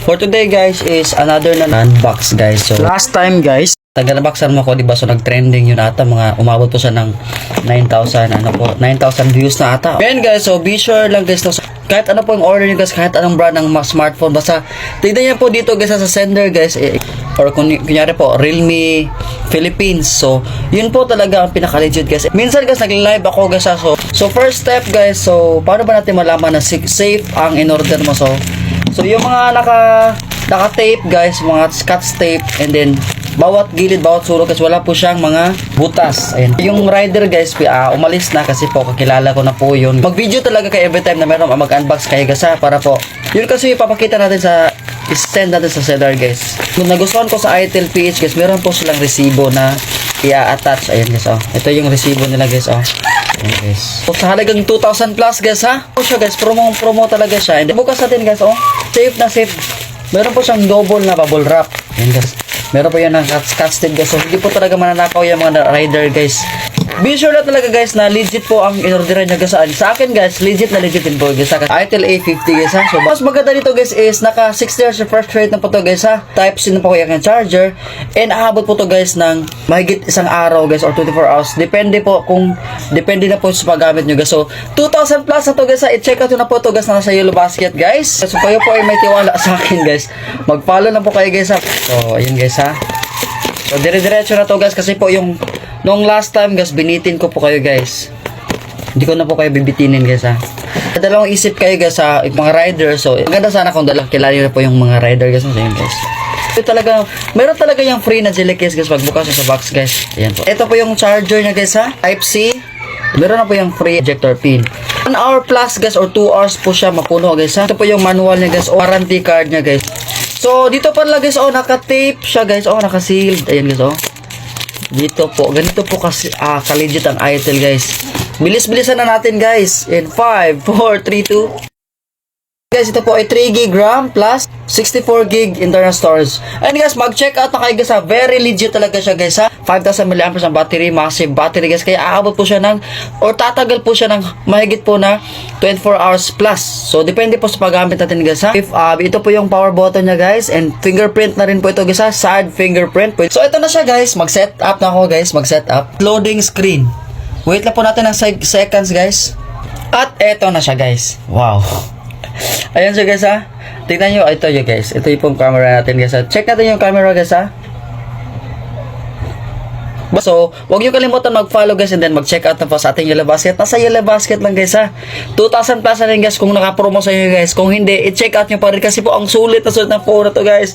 For today guys is another na unbox guys. So last time guys, taga-unboxan mo ko, diba? So nag-trending yun ata, mga umabot po siya ng 9,000 views na ata. Ayan guys, so be sure lang guys, no, kahit ano po yung order nyo guys, kahit anong brand ng smartphone, basta tignan nyo po dito guys sa sender guys, or kunyari po Realme Philippines. So yun po talaga ang pinaka-legit guys. Minsan guys nag-live ako guys, so first step guys, so paano ba natin malaman na safe ang in-order mo? So yung mga naka-tape guys, mga scotch tape, and then bawat gilid, bawat sulok kasi wala po siyang mga butas. Ayan. Yung rider guys, umalis na kasi po kakilala ko na po yun. Mag-video talaga kayo every time na meron mag-unbox kayo guys, para po yun kasi ipapakita natin sa send natin sa seller guys. Kung nagustuhan ko sa ITEL PH guys, meron po silang resibo na i-attach. Ayan guys, ito yung resibo nila guys, Ayan guys. So, sa halagang 2,000 plus guys, O siya guys, promo talaga siya. And bukas natin guys, safe na safe. Meron po siyang double na bubble wrap. Ayan guys. Meron po yan ng scotch tape guys. So hindi po talaga mananakaw yung mga rider guys. Be sure na talaga guys na legit po ang in-orderan nyo guys. Sa akin guys, legit din po guys. ITEL A50 guys, So mas maganda dito guys is naka 6 years refresh rate na po to guys, Type C na po yung charger. And aabot po to guys ng mahigit isang araw guys, or 24 hours. Depende na po sa paggamit nyo guys. So 2,000 plus na to guys, I-check out nyo na po to guys na nasa Yellow Basket guys. So kayo po ay may tiwala sa akin guys, mag-follow na po kayo guys, So ayun guys, So dire-diretso na to guys, kasi po yung nung last time guys, binitin ko po kayo guys. Hindi ko na po kayo bibitinin guys, Dalawang isip kayo guys, mga rider. So maganda sana kung kilala nyo na po yung mga rider guys. So yun guys, ito talaga, meron talaga yung free na jelly case guys pagbukas sa box guys. Ayan po. Ito po yung charger niya guys, Type C. Meron na po yung free ejector pin. 1 hour plus guys, or 2 hours po siya mapuno guys, Ito po yung manual niya guys, o warranty card niya guys. So dito pala guys, naka-tape siya guys, naka-sealed. Ayan guys, dito po, ganito po kasi ka-legit ang ITEL guys. Bilis-bilisan na natin guys. In 5, 4, 3, 2. Guys, ito po ay 3 GB RAM plus 64 GB internal storage. And guys, mag-check out na kayo guys, very legit talaga siya guys, 5,000 mAh ang battery, massive battery guys. Kaya aabot po siya or tatagal po siya ng mahigit po na 24 hours plus. So depende po sa paggamit natin guys, If ito po yung power button niya guys, and fingerprint na rin po ito guys, side fingerprint. So ito na siya guys, mag-set up na ako guys, mag-set up. Loading screen. Wait lang po natin ng seconds guys. At ito na siya guys. Wow. Ayan siya guys, Tingnan nyo, ito yun guys. Ito yung camera natin guys, Check natin yung camera guys, So, huwag nyo kalimutan mag-follow guys, and then mag-check out na po sa ating Yellow Basket. Nasa Yellow Basket lang guys, 2,000 plus na rin guys kung naka-promo sa inyo guys. Kung hindi, i-check out nyo pa rin kasi po ang sulit na phone na to guys.